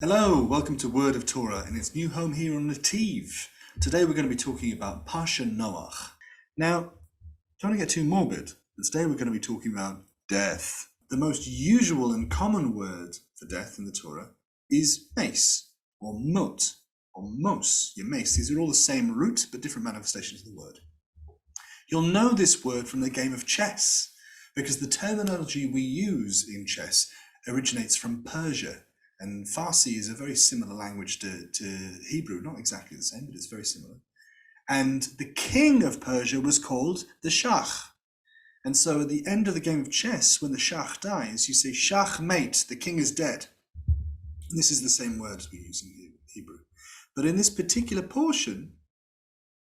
Hello, welcome to Word of Torah in its new home here on Nativ. Today we're going to be talking about parsha Noach. Now, don't want to get too morbid, but today we're going to be talking about death. The most usual and common word for death in the Torah is mace, or mot, or mos, your mace. These are all the same root, but different manifestations of the word. You'll know this word from the game of chess, because the terminology we use in chess originates from Persia. And Farsi is a very similar language to Hebrew, not exactly the same, but it's very similar. And the king of Persia was called the Shach. And so at the end of the game of chess, when the Shach dies, you say, Shach mate, the king is dead. And this is the same word as we use in Hebrew. But in this particular portion,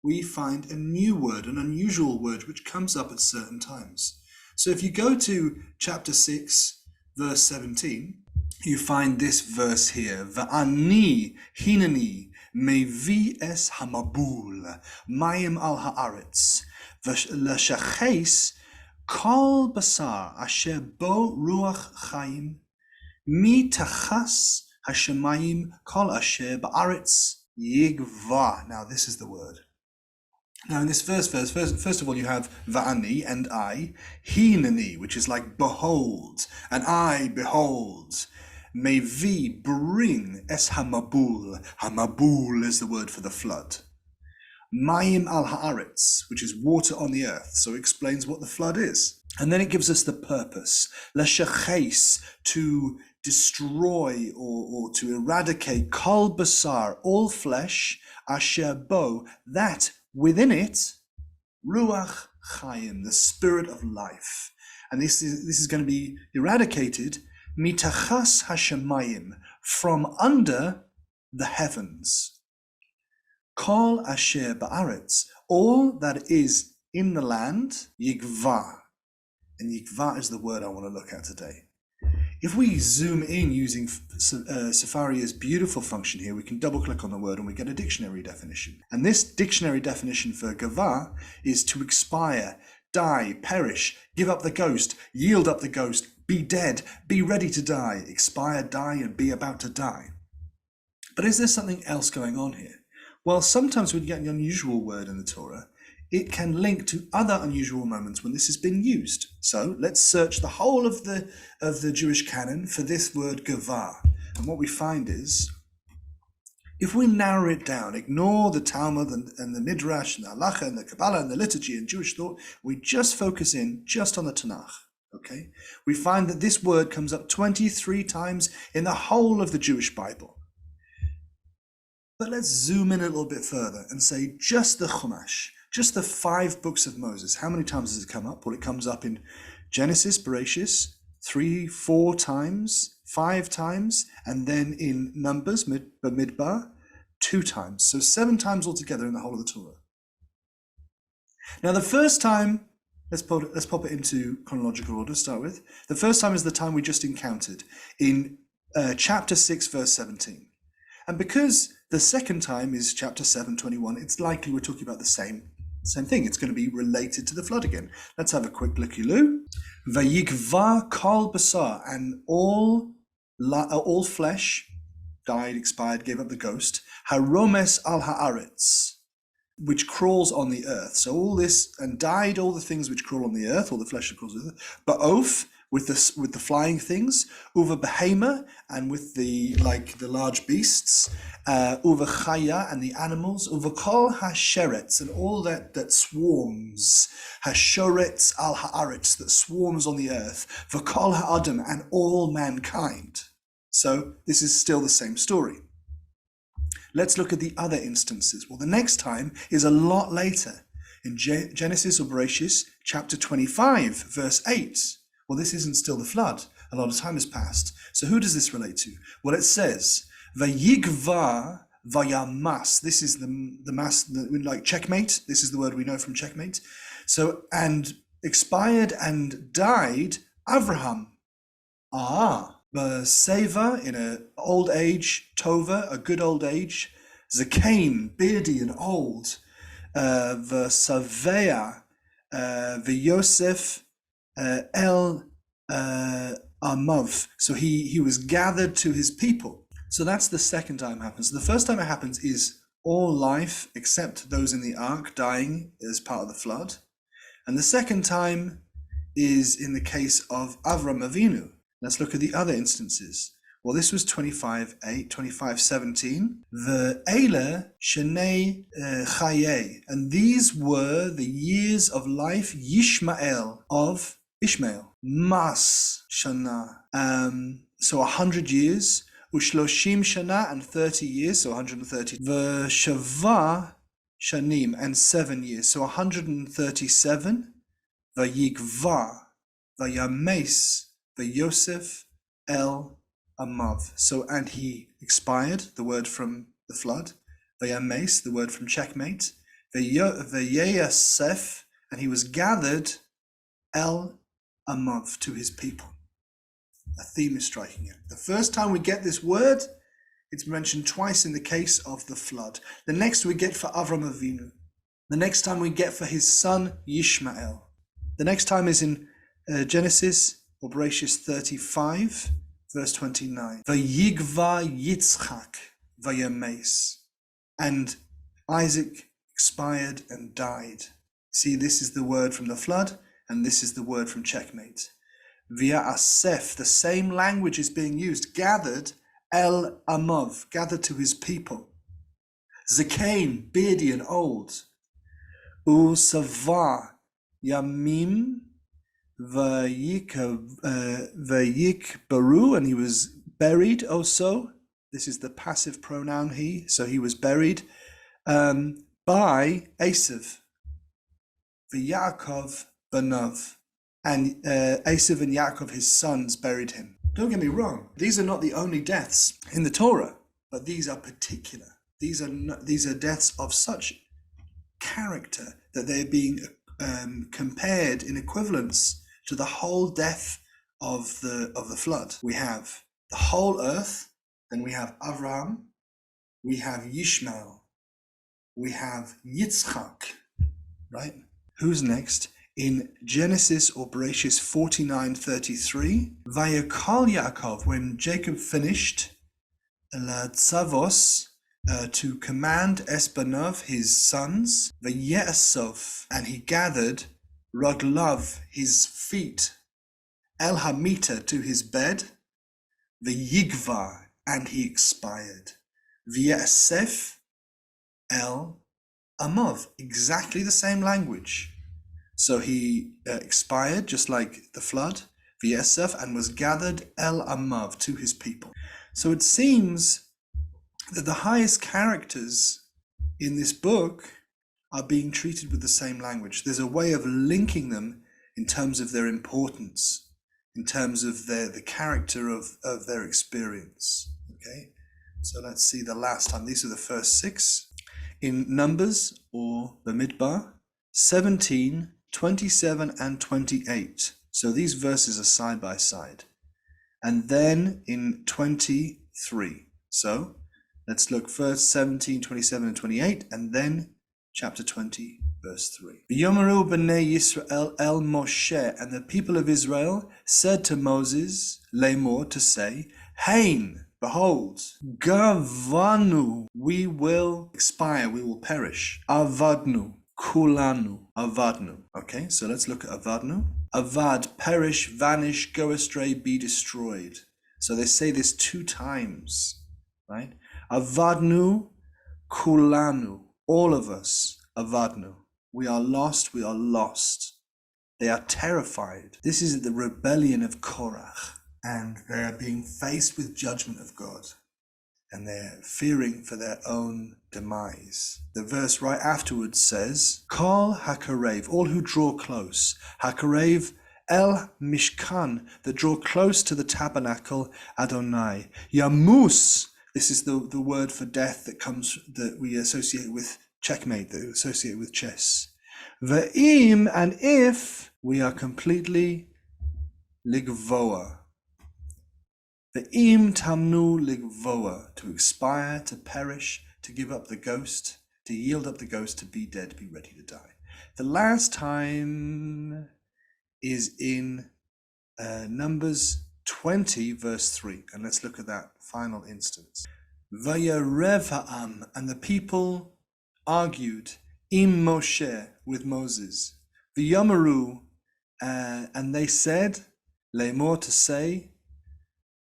we find a new word, an unusual word, which comes up at certain times. So if you go to chapter 6, verse 17, you find this verse here, Va'ani hinani mevi es hamabul mayim al haaretz v'lashaches kol basar asher bo ruach chaim mi tachas hashemayim kol asher ba'aretz yigva. Now this is the word. Now in this first of all, you have va'ani, and I, hinani, which is like behold, and I behold. Mevi, bring, es hamabul. Hamabul is the word for the flood. Mayim al haaretz, which is water on the earth. So it explains what the flood is. And then it gives us the purpose. Leshaches, to destroy or to eradicate, kol basar, all flesh, asher bo, that within it, ruach chayim, the spirit of life. And this is going to be eradicated mitachas hashemayim, from under the heavens. Kol asher ba'aretz, all that is in the land, yigva. And yigva is the word I want to look at today. If we zoom in using Safari's beautiful function here, we can double click on the word and we get a dictionary definition. And this dictionary definition for gava is to expire, die, perish, give up the ghost, yield up the ghost, be dead, be ready to die, expire, die, and be about to die. But is there something else going on here? Well, sometimes when you get an unusual word in the Torah, it can link to other unusual moments when this has been used. So let's search the whole of the Jewish canon for this word gava. And what we find is, if we narrow it down, ignore the Talmud and the Midrash and the Halacha and the Kabbalah and the liturgy and Jewish thought, we just focus in just on the Tanakh. Okay, we find that this word comes up 23 times in the whole of the Jewish Bible. But let's zoom in a little bit further and say just the Chumash, just the 5 books of Moses. How many times does it come up? Well, it comes up in Genesis, Bereshis, 3-4 times, 5 times, and then in Numbers, Bamidbar, 2 times. So 7 times altogether in the whole of the Torah. Now the first time, let's pop it into chronological order to start with. The first time is the time we just encountered in chapter 6, verse 17. And because the second time is chapter 7:21, it's likely we're talking about the same thing. It's going to be related to the flood again. Let's have a quick looky-loo. Vayigva kol basar, and all flesh died, expired, gave up the ghost. Haromes al haaretz, which crawls on the earth. So all this, and died all the things which crawl on the earth, all the flesh that crawls on the earth. Ba'of, with the flying things. Uva behema, and with the large beasts. Uva chaya, and the animals. Uva kol hasheretz, and all that swarms. Hashoretz al haaretz, that swarms on the earth. V'kol ha'adam, and all mankind. So this is still the same story. Let's look at the other instances. Well, the next time is a lot later, in Genesis or Bereshis, chapter 25, verse 8. Well, this isn't still the flood. A lot of time has passed. So who does this relate to? Well, it says, Vayigva vayamas. This is the mass, like checkmate. This is the word we know from checkmate. So, and expired and died Avraham. Seva, in an old age, Tova, a good old age, Zakain, beardy and old, V'Savea, V'Yosef, El Amav. So he was gathered to his people. So that's the second time it happens. The first time it happens is all life except those in the ark dying as part of the flood. And the second time is in the case of Avram Avinu. Let's look at the other instances. Well, this was 25:8, 25:17. The Eile Shenei Chaye, and these were the years of life Yishmael of Ishmael. Mas Shana, so 100 years. Ushloshim Shana, and 30 years, so 130. V'shava Shanim, and 7 years, so 137. Vayigva, Vayames, Vayosef El Amav. So, and he expired, the word from the flood. Vayames, the word from checkmate. Vayasef, and he was gathered El Amav, to his people. A theme is striking it. The first time we get this word, it's mentioned twice in the case of the flood. The next we get for Avram Avinu. The next time we get for his son Yishmael. The next time is in Genesis, or Bereshit 35, verse 29. Vayigva Yitzchak vayames. And Isaac expired and died. See, this is the word from the flood, and this is the word from checkmate. Via Asef, the same language is being used. Gathered, El Amav, gathered to his people. Zakain, beardy and old. Usava, Yamim, Vayik Baru, and he was buried also. This is the passive pronoun he, so he was buried by Esav. V'Yaakov Banav. And Esav and Yaakov, his sons, buried him. Don't get me wrong, these are not the only deaths in the Torah, but these are particular. These are deaths of such character that they're being compared in equivalence to the whole death of the flood. We have the whole earth, then we have Avraham, we have Yishmael, we have Yitzchak, right? Who's next? In Genesis or Bereshit 49:33, Vayakal Yaakov, when Jacob finished La Tzavos, to command Esbanov, his sons, Vayesov, and he gathered Raglav, his feet, El Hamita, to his bed, Vayigva, and he expired, Vayesef El Amav, exactly the same language. So he expired, just like the flood, Vayesef, and was gathered El Amav, to his people. So it seems that the highest characters in this book are being treated with the same language. There's a way of linking them in terms of their importance, in terms of the character of their experience. Okay, so let's see the last time. These are the first 6. In Numbers or the Midbar, 17, 27, and 28. So these verses are side by side. And then in 23. So let's look first 17, 27, and 28, and then chapter 20, verse 3. V'yomeru b'nei Yisrael el Moshe, and the people of Israel said to Moses, lemor, to say, Hein, behold, gavanu, we will expire, we will perish. Avadnu, kulanu, avadnu. Okay, so let's look at avadnu. Avad, perish, vanish, go astray, be destroyed. So they say this 2 times, right? Avadnu, kulanu, all of us, avadnu. We are lost, we are lost. They are terrified. This is the rebellion of Korach, and they are being faced with judgment of God, and they're fearing for their own demise. The verse right afterwards says, Kol hakarev, all who draw close, hakarev el mishkan, that draw close to the tabernacle, Adonai, yamus. This is the word for death that we associate with checkmate, that we associate with chess. Ve'im, and if we are completely ligvoa. Ve'im tamnu ligvoa, to expire, to perish, to give up the ghost, to yield up the ghost, to be dead, to be ready to die. The last time is in Numbers 20, verse 3. And let's look at that final instance. Vayarev ha'am, and the people argued im Moshe, with Moses. V'yamaru, and they said, lemor, to say,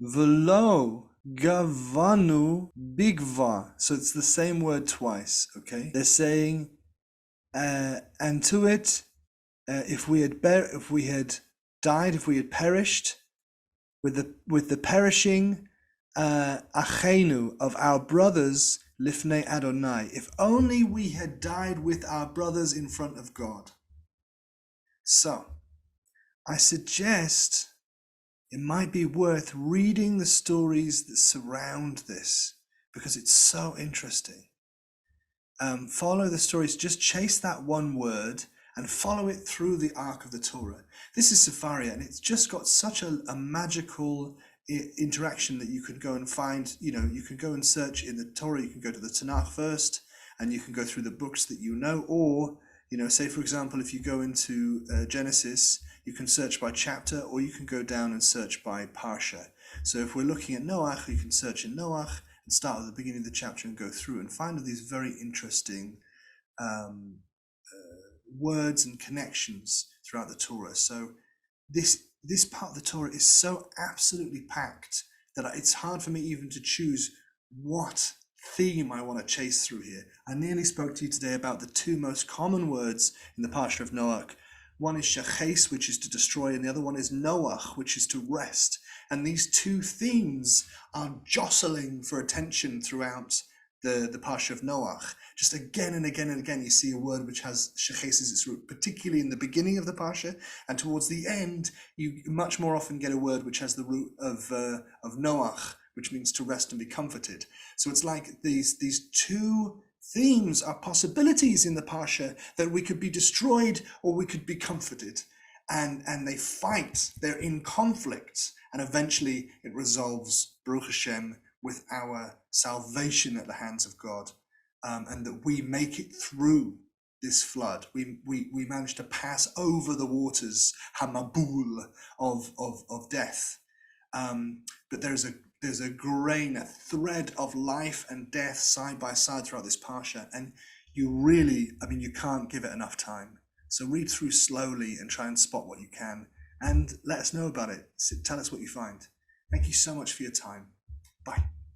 v'lo gavanu bigva. So it's the same word twice, okay? They're saying, and to it, if we had died, if we had perished, with the perishing achenu, of our brothers, lifnei Adonai, if only we had died with our brothers in front of God. So I suggest it might be worth reading the stories that surround this, because it's so interesting. Follow the stories, just chase that one word and follow it through the arc of the Torah. This is Sefaria, and it's just got such a magical interaction that you can go and find. You can go and search in the Torah. You can go to the Tanakh first, and you can go through the books that you know. Or, say for example, if you go into Genesis, you can search by chapter, or you can go down and search by parsha. So if we're looking at Noach, you can search in Noach and start at the beginning of the chapter and go through and find these very interesting words and connections throughout the Torah. So this part of the Torah is so absolutely packed that it's hard for me even to choose what theme I want to chase through here. I nearly spoke to you today about the two most common words in the parsha of Noach. One is shaches, which is to destroy, and the other one is Noach, which is to rest. And these two themes are jostling for attention throughout the parsha of Noach. Just again and again and again, you see a word which has shaches as its root, particularly in the beginning of the parsha, and towards the end, you much more often get a word which has the root of Noach, which means to rest and be comforted. So it's like these two themes are possibilities in the parsha, that we could be destroyed or we could be comforted, and they fight. They're in conflict, and eventually it resolves, Baruch Hashem, with our salvation at the hands of God, and that we make it through this flood. We manage to pass over the waters, hamabul, of death. But there's a grain, a thread of life and death side by side throughout this parsha, and you can't give it enough time. So read through slowly and try and spot what you can, and let us know about it. Tell us what you find. Thank you so much for your time. Bye.